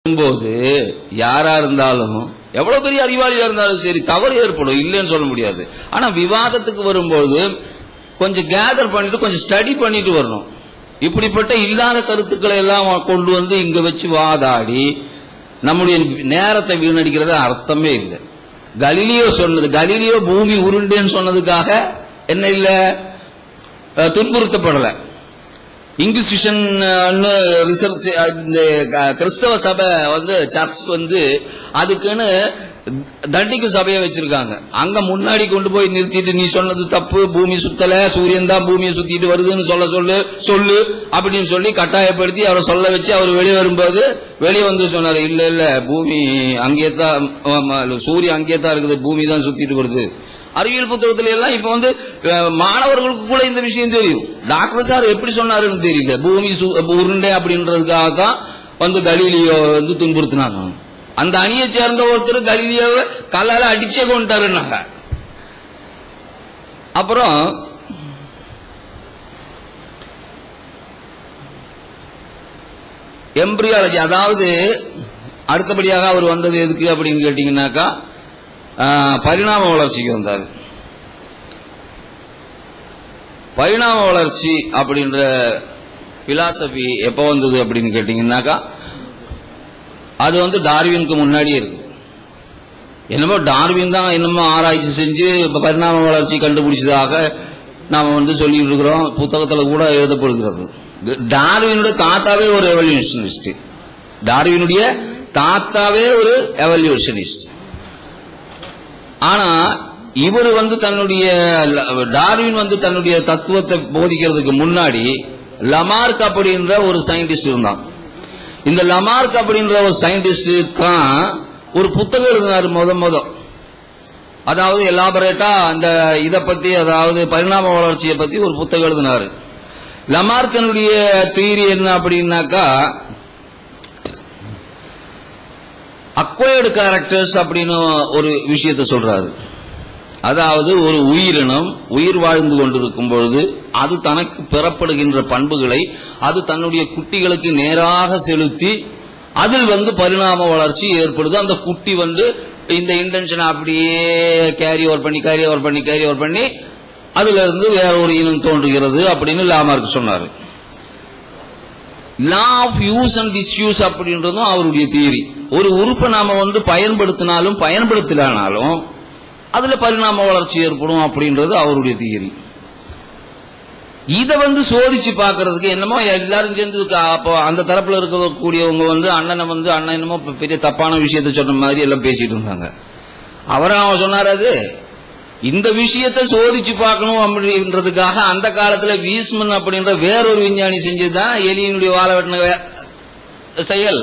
போது யாரா இருந்தாலும் எவ்வளவு பெரிய அறிவாளியா இருந்தாலும் சரி தவறு ஏற்படும், இல்லைன்னு சொல்ல முடியாது. ஆனா விவாதத்துக்கு வரும்போது கொஞ்சம் கேதர் பண்ணிட்டு கொஞ்சம் ஸ்டடி பண்ணிட்டு வரணும். இப்படிப்பட்ட இல்லாத கருத்துக்களை எல்லாம் கொண்டு வந்து இங்க வச்சு வாதாடி நம்முடைய நேரத்தை வீணடிக்கிறது அர்த்தமே இல்லை. கலீலியோ சொன்னது, கலீலியோ பூமி உருண்டேன்னு சொன்னதுக்காக என்ன இல்ல துன்புறுத்தப்படல. இன்குசிஷன் ரிசர்ச் இந்த கிறிஸ்தவ சபை வந்து சர்ச் வந்து அதுக்குன்னு தண்டிக்கும் சபையை வச்சிருக்காங்க. அங்க முன்னாடி கொண்டு போய் நிறுத்திட்டு நீ சொன்னது தப்பு, பூமி சுத்தல, சூரியன் தான் பூமியை சுத்திட்டு வருதுன்னு சொல்லு அப்படின்னு சொல்லி கட்டாயப்படுத்தி அவரை சொல்ல வச்சு அவர் வெளியே வரும்போது வெளியே வந்து சொன்னாரு, இல்ல இல்ல பூமி அங்கேதான், சூரியன் அங்கேதான் இருக்குது, பூமி தான் சுத்திட்டு வருது. அறிவியல் புத்தகத்துல எல்லாம் இப்ப வந்து மாணவர்களுக்கு கூட இந்த விஷயம் தெரியும். டாக்டர் சார் எப்படி சொன்னாருன்னு தெரியல, பூமி உருண்டை அப்படின்றதுக்காக தான் வந்து கலீலியோ வந்து துன்புறுத்தினாங்க. அந்த அணியை சேர்ந்த ஒருத்தர் கலீலியோவை கல்லால அடிச்சே கொண்டாருன்னாங்க. அப்புறம் எம்பிரியாலஜி, அதாவது அடுத்தபடியாக அவர் வந்தது எதுக்கு அப்படின்னு கேட்டீங்கன்னாக்கா பரிணாம வளர்ச்சிக்கு வந்தார். பரிணாம வளர்ச்சி அப்படின்ற பிலாசபி எப்ப வந்தது அப்படின்னு கேட்டீங்கன்னாக்கா அது வந்து டார்வினுக்கு முன்னாடியே இருக்கு. என்னமோ டார்வின் தான் என்னமோ ஆராய்ச்சி செஞ்சு பரிணாம வளர்ச்சி கண்டுபிடிச்சதாக நாம வந்து சொல்லிட்டு இருக்கிறோம், புத்தகத்துல கூட எழுதப்படுகிறது. டார்வினுடைய தாத்தாவே ஒரு எவல்யூஷனிஸ்ட், டார்வினுடைய தாத்தாவே ஒரு எவல்யூஷனிஸ்ட். ஆனா இவர் வந்து டார்வின் வந்து தன்னுடைய தத்துவத்தை போதிக்கிறதுக்கு முன்னாடி லமார்க் அப்படின்ற ஒரு சயின்டிஸ்ட் இருந்தான். இந்த லமார்க் அப்படின்ற ஒரு சயின்டிஸ்ட் தான் ஒரு புத்தகம் எழுதினார் அதாவது எலாபரேட்டா அந்த இதை பத்தி, அதாவது பரிணாம வளர்ச்சியை பத்தி ஒரு புத்தகம் எழுதினாரு. லமார்க்கனுடைய தியரி என்ன அப்படின்னாக்கா அக்வயர்டு கேரக்டர்ஸ் அப்படின்னு ஒரு விஷயத்தை சொல்றாரு. அதாவது ஒரு உயிரினம் உயிர் வாழ்ந்து கொண்டிருக்கும் பொழுது அது தனக்கு பெறப்படுகின்ற பண்புகளை அது தன்னுடைய குட்டிகளுக்கு நேராக செலுத்தி அதில் வந்து பரிணாம வளர்ச்சி ஏற்படுது. அந்த குட்டி வந்து இந்த இன்டென்ஷனை அப்படியே கேரி ஓவர் பண்ணி அதுல இருந்து வேற ஒரு இனம் தோன்றுகிறது அப்படின்னு லாமார்க் சொன்னாரு. Law of use and disuse அப்படின்றதும் அவருடைய தியரி. ஒரு உறுப்பை நாம வந்து பயன்படுத்தினாலும் பயன்படுத்தலானாலும் அதுல பரிணாம வளர்ச்சி ஏற்படும் அப்படின்றது அவருடைய தியரி. இதை வந்து சோதிச்சு பாக்குறதுக்கு என்னமோ எல்லாரும் சேர்ந்து அப்போ அந்த தரப்புல இருக்கக்கூடியவங்க வந்து அண்ணன் என்னமோ பெரிய தப்பான விஷயத்த சொன்ன மாதிரி எல்லாம் பேசிட்டு இருந்தாங்க. அவன் சொன்னாரு, அது இந்த விஷயத்தை சோதிச்சு பார்க்கணும் அப்படின்றதுக்காக அந்த காலத்துல வீஸ்மன் அப்படின்ற வேறொரு விஞ்ஞானி செஞ்சதுதான் எலியினுடைய வாழை வெட்டின செயல்.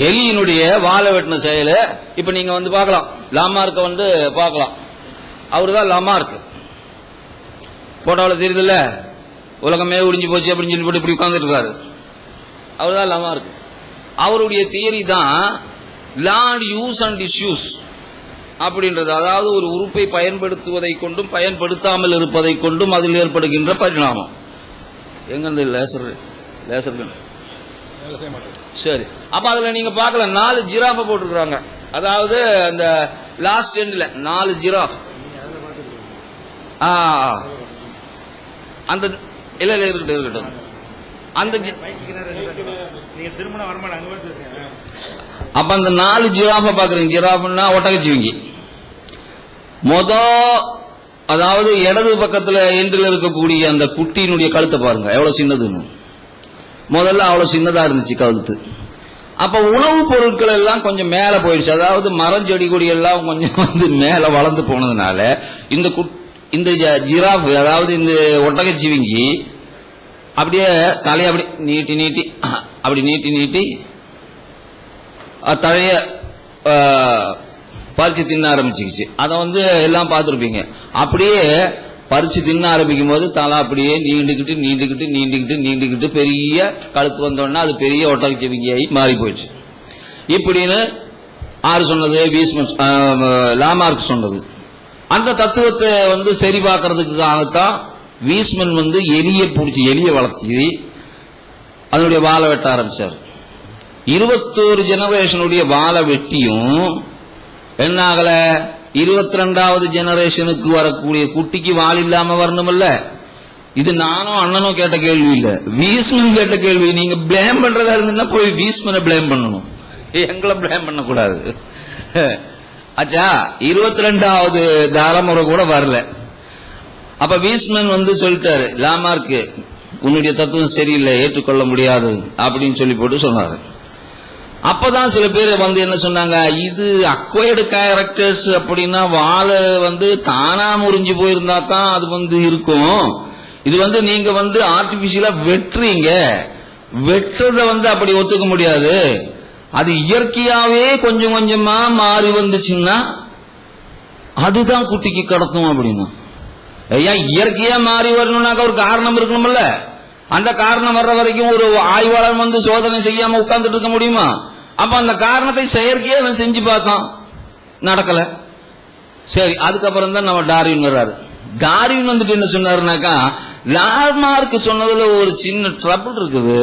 எலியினுடைய வாழை வெட்டின செயல் இப்ப நீங்க வந்து பார்க்கலாம், லாமார்க்க வந்து பார்க்கலாம். அவருதான் லாமார்க், போட்டோவில் தெரியுதுல்ல, உலகமே ஒடிஞ்சு போச்சு அப்படின்னு சொல்லி போட்டு இப்படி உட்கார்ந்துட்டு இருக்காரு. அவருதான் லாமார்க். அவருடைய தியரி தான் லார்ட் யூஸ் அண்ட் டிஸ்யூஸ் அப்படின்றது. அதாவது ஒரு உறுப்பை பயன்படுத்துவதை கொண்டும் பயன்படுத்தாமல் இருப்பதை கொண்டும் அதில் ஏற்படுகின்ற பரிணாமம். எங்க லேசர் சரி. அப்ப அதுல நீங்க பார்க்கல 4 ஜிராஃபை போட்டுருக்காங்க. அதாவது அந்த லாஸ்ட் எண்ட்ல 4 ஜிராஃப். அந்த இல்ல இருக்கட்டும் அந்த அப்ப அந்த 4 ஜிராஃபை பாக்குறீங்க. ஜிராஃப்னா ஒட்டகச்சிவிங்கி. அதாவது இடது பக்கத்துல எண்டில் இருக்கக்கூடிய அந்த குட்டியினுடைய கழுத்தை பாருங்க எவ்வளவு சின்னதுன்னு. முதல்ல அவ்வளவு சின்னதா இருந்துச்சு கழுத்து. அப்ப உணவுப் பொருட்கள் எல்லாம் கொஞ்சம் மேல போயிடுச்சு. அதாவது மரம் செடி கொடி எல்லாம் கொஞ்சம் வந்து மேல வளர்ந்து போனதுனால இந்த ஜிராஃப், அதாவது இந்த ஒட்டகச்சிவிங்கி அப்படியே தலையை அப்படி நீட்டி தழைய பறிச்சு தின்ன ஆரம்பிச்சுக்கிச்சு. அதை வந்து எல்லாம் பார்த்துருப்பீங்க. அப்படியே பறிச்சு தின்ன ஆரம்பிக்கும் போது தலை அப்படியே நீண்டுகிட்டு பெரிய கழுத்து வந்தோன்னா அது பெரிய ஒட்டகச்சிவிங்கியாகி மாறி போயிடுச்சு. இப்படின்னு ஆறு சொன்னது, லாமார்க் சொன்னது. அந்த தத்துவத்தை வந்து சரி பார்க்கறதுக்காகத்தான் வீஸ்மன் வந்து எலியை வளர்த்தி அதனுடைய வாழை வெட்ட ஆரம்பிச்சார். 21 ஜெனரேஷனுடைய வாழை வெட்டியும் என்ன ஆகல, 22வது ஜெனரேஷனுக்கு வரக்கூடிய குட்டிக்கு வால் இல்லாம வரணும்ல. இது நானும் அண்ணனும் கேட்ட கேள்வி இல்ல, வீஸ்மன் கேட்ட கேள்வி. நீங்க பிளேம் பண்றதா இருந்தா போய் வீஸ்மனை பிளேம் பண்ணணும், எங்களை பிளேம் பண்ணக்கூடாது. ஆச்சா, 22வது தலைமுறை கூட வரல. அப்ப வீஸ்மன் சொல்லிட்டாரு, லாமார்க்கு உன்னுடைய தத்துவம் சரியில்லை, ஏற்றுக்கொள்ள முடியாது அப்படின்னு சொல்லி போட்டு சொன்னாரு. அப்பதான் சில பேர் என்ன சொன்னாங்க, இது அக்வயர்டு கேரக்டர்ஸ் அப்படின்னா வாழை தானா முறிஞ்சு போயிருந்தா தான் அது இருக்கும். இது நீங்க ஆர்டிபிஷியலா வெட்டுறீங்க, வெட்டுறத அப்படி ஒத்துக்க முடியாது. அது இயற்கையாவே கொஞ்சம் கொஞ்சமா மாறி வந்துச்சுன்னா அதுதான் குட்டிக்கு கடத்தும் அப்படின்னா. ஐயா, இயற்கையா மாறி வரணும்னாக்கா ஒரு காரணம் இருக்கணும்ல. அந்த காரணம் வர்ற வரைக்கும் ஒரு ஆய்வாளர் சோதனை செய்யாம உட்கார்ந்துட்டு இருக்க முடியுமா? அப்ப அந்த காரணத்தை செயற்கையே அவன் செஞ்சு பார்த்தான், நடக்கல. சரி, அதுக்கப்புறம் தான் நம்ம டார்வின் வர்றாரு. டார்வின் என்ன சொன்னாருனாக்கா, லாமார்க் சொன்னதுல ஒரு சின்ன ட்ரபிள் இருக்குது.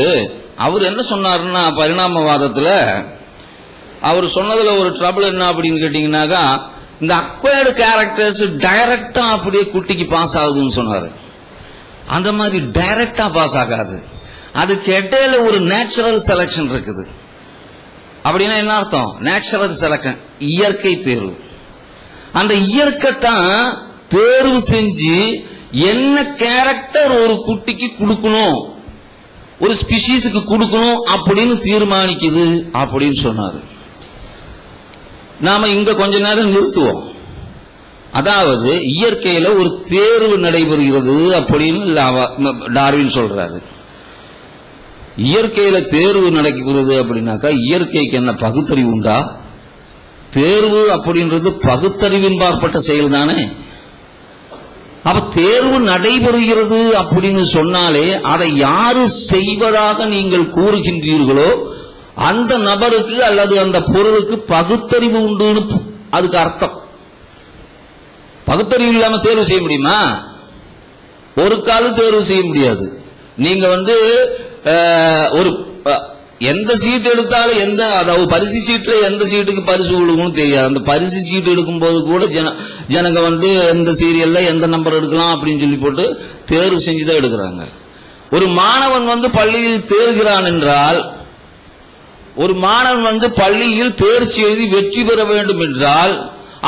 அவர் என்ன சொன்னாருன்னா, பரிணாமவாதத்துல அவர் சொன்னதுல ஒரு ட்ரபிள் என்ன அப்படின்னு கேட்டீங்கன்னாக்கா, இந்த அக்வயர்டு கேரக்டர்ஸ் டைரக்டா அப்படியே குட்டிக்கு பாஸ் ஆகுதுன்னு சொன்னாரு. அந்த மாதிரி டைரக்டா பாஸ் ஆகாது, அதுக்கு இடையில ஒரு நேச்சுரல் செலக்ஷன் இருக்குது. அப்படின்னா என்ன அர்த்தம்? நேச்சுரல் செலக்ஷன், இயற்கை தேர்வு. அந்த இயற்கை தான் தேர்வு செஞ்சு என்ன கேரக்டர் ஒரு குட்டிக்கு கொடுக்கணும், ஒரு ஸ்பீஷீஸுக்கு கொடுக்கணும் அப்படின்னு தீர்மானிக்குது அப்படின்னு சொன்னாரு. நாம இங்க கொஞ்ச நேரம் நிறுத்துவோம். அதாவது இயற்கையில ஒரு தேர்வு நடைபெறுகிறது அப்படின்னு டார்வின் சொல்றாரு. இயற்கையில தேர்வு நடக்கிறது அப்படின்னாக்கா இயற்கைக்கு என்ன பகுத்தறிவு உண்டா? தேர்வு அப்படின்றது பகுத்தறிவின் பார்ப்பட்ட செயல் தானே. அப்ப தேர்வு நடைபெறுகிறது அப்படின்னு சொன்னாலே அதை யாரு செய்வதாக நீங்கள் கூறுகின்றீர்களோ அந்த நபருக்கு அல்லது அந்த பொருளுக்கு பகுத்தறிவு உண்டுன்னு அதுக்கு அர்த்தம். பகுத்தறிவு இல்லாம தேர்வு செய்ய முடியுமா? ஒரு காலம் தேர்வு செய்ய முடியாது. நீங்க ஒரு எந்த சீட் எடுத்தாலும் அதாவது பரிசு சீட்டுல எந்த சீட்டுக்கு பரிசு கொடுக்கணும் தெரியாது. அந்த பரிசு சீட்டு எடுக்கும் போது கூட ஜனங்க எந்த சீரியல்ல எந்த நம்பர் எடுக்கலாம் அப்படின்னு சொல்லி போட்டு தேர்வு செஞ்சுதான் எடுக்கிறாங்க. ஒரு மாணவன் பள்ளியில் தேர்கிறான் என்றால், ஒரு மாணவன் பள்ளியில் தேர்ச்சி எழுதி வெற்றி பெற வேண்டும் என்றால்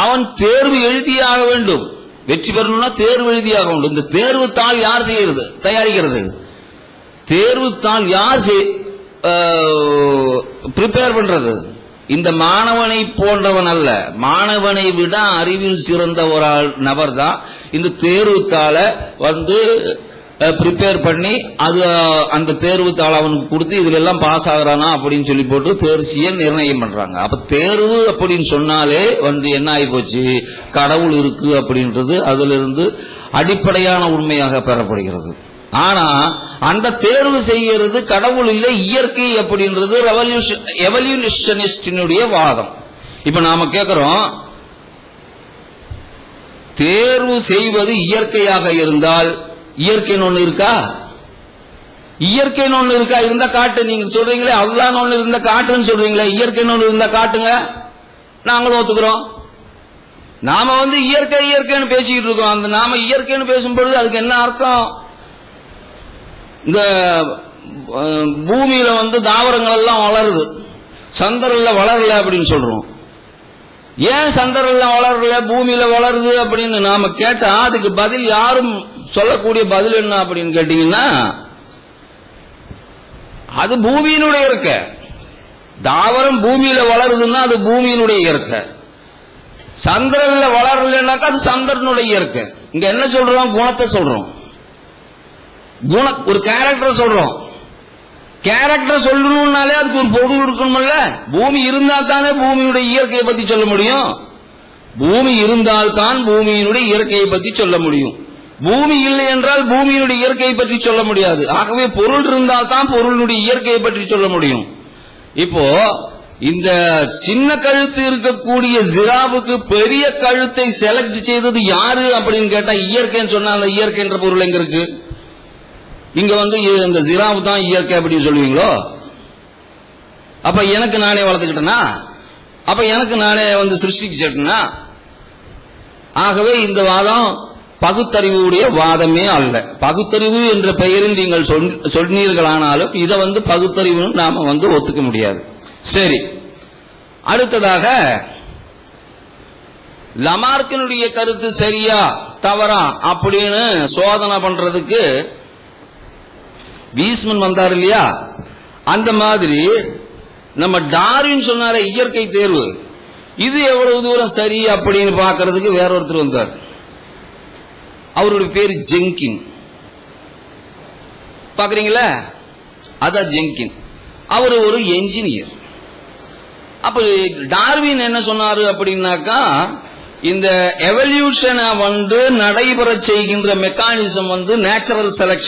அவன் தேர்வு எழுதியாக வேண்டும். வெற்றி பெறணும்னா தேர்வு எழுதியாக வேண்டும். இந்த தேர்வு தாள் யார் செய்யறது, தயாரிக்கிறது? தேர்வு தாள் யார் பிரிப்பேர் பண்றது? இந்த மாணவனை போன்றவன் அல்ல, மாணவனை விட அறிவில் சிறந்த ஒரு நபர் தான் இந்த தேர்வு தாளை ப்ரிப்பேர் பண்ணி அது அந்த தேர்வு தாள் அவனுக்கு கொடுத்து இதுல எல்லாம் பாஸ் ஆகுறானா அப்படின்னு சொல்லி போட்டு தேர்ச்சியை நிர்ணயம் பண்றாங்க. அப்ப தேர்வு அப்படின்னு சொன்னாலே என்ன ஆகி போச்சு, கடவுள் இருக்கு அப்படின்றது அதுல இருந்து அடிப்படையான உண்மையாக பெறப்படுகிறது. ஆனா அந்த தேர்வு செய்கிறது கடவுள் இல்லை, இயற்கை அப்படின்றது எவல்யூஷனிஸ்டினுடைய வாதம். இப்ப நாம கேட்கிறோம், தேர்வு செய்வது இயற்கையாக இருந்தால் இயற்கைன்னு ஒண்ணு இருக்கா? இயற்கைன்னு ஒண்ணு இருக்கா? இருந்தா காட்டு. நீங்க சொல்றீங்களே அல்லாஹ்னு ஒண்ணு இருந்தா காட்டுன்னு சொல்றீங்களே, இயற்கைன்னு ஒண்ணு இருந்தா காட்டுங்க, நாங்களும் ஒத்துக்கிறோம். நாம இயற்கை இயற்கைன்னு பேசிக்கிட்டு இருக்கோம். அந்த நாம இயற்கைன்னு பேசும்பொழுது அதுக்கு என்ன அர்த்தம்? இந்த பூமியில தாவரங்கள் எல்லாம் வளருது, சந்திரன்ல வளரல அப்படின்னு சொல்றோம். ஏன் சந்திரன்ல வளரல பூமியில வளருது அப்படின்னு நாம கேட்டா அதுக்கு பதில் யாரும் சொல்லக்கூடிய பதில் என்ன அப்படின்னு கேட்டீங்கன்னா, அது பூமியினுடைய இயற்கை. தாவரம் பூமியில வளருதுன்னா அது பூமியினுடைய இயற்கை. சந்திரன்ல வளரலன்னாக்கா அது சந்திரனுடைய இயற்கை. இங்க என்ன சொல்றோம்? குணத்தை சொல்றோம். ஒரு கேரக்டர் சொல்றோம். கேரக்டர் சொல்லணும்னாலே அதுக்கு ஒரு பொருள் இருக்கணும்ல. பூமி இருந்தால் தானே பூமியினுடைய இயற்கையை பத்தி சொல்ல முடியும். பூமி இருந்தால் தான் பூமியினுடைய இயற்கையை பத்தி சொல்ல முடியும். பூமி இல்லை என்றால் பூமியினுடைய இயற்கையை பற்றி சொல்ல முடியாது. ஆகவே பொருள் இருந்தால் தான் பொருளுடைய இயற்கையை பற்றி சொல்ல முடியும். இப்போ இந்த சின்ன கழுத்து இருக்கக்கூடிய ஜிராஃபுக்கு பெரிய கழுத்தை செலக்ட் செய்தது யாரு அப்படின்னு கேட்டா இயற்கைன்னு சொன்னா அந்த இயற்கை என்ற பொருள் எங்க இருக்கு? இங்க இந்த ஜிராஃப் தான் இயற்கை அப்படின்னு சொல்லுவீங்களோ? அப்ப எனக்கு நானே வளர்த்துக்கிட்டேனா, அப்ப எனக்கு நானே சிருஷ்டிச்சுட்டேனா? ஆகவே இந்த வாதம் பகுத்தறிவுடைய வாதமே அல்ல. பகுத்தறிவு என்ற பெயரில் நீங்கள் சொன்னீர்களானாலும் இதை பகுத்தறிவு நாம ஒத்துக்க முடியாது. சரி, அடுத்ததாக லமார்க்கினுடைய கருத்து சரியா தவறா அப்படின்னு சோதனை பண்றதுக்கு வீஸ்மன் வந்தார் இல்லையா? அந்த மாதிரி நம்ம டார்வின் சொன்னார இயற்கை தேர்வு, இது எவ்வளவு தூரம் சரி அப்படின்னு பார்க்கிறதுக்கு வேற ஒருத்தர் வந்தார். அவருடைய பேரு ஜெங்கின். பாக்குறீங்களா? அதான் ஜெங்கின். அவர் ஒரு என்ஜினியர். அப்ப டார்வின் என்ன சொன்னாரு அப்படின்னாக்கா, இந்த எவல்யூஷனை நடைபெற செய்கின்ற மெக்கானிசம் நேச்சுரல் செலக்ஷன்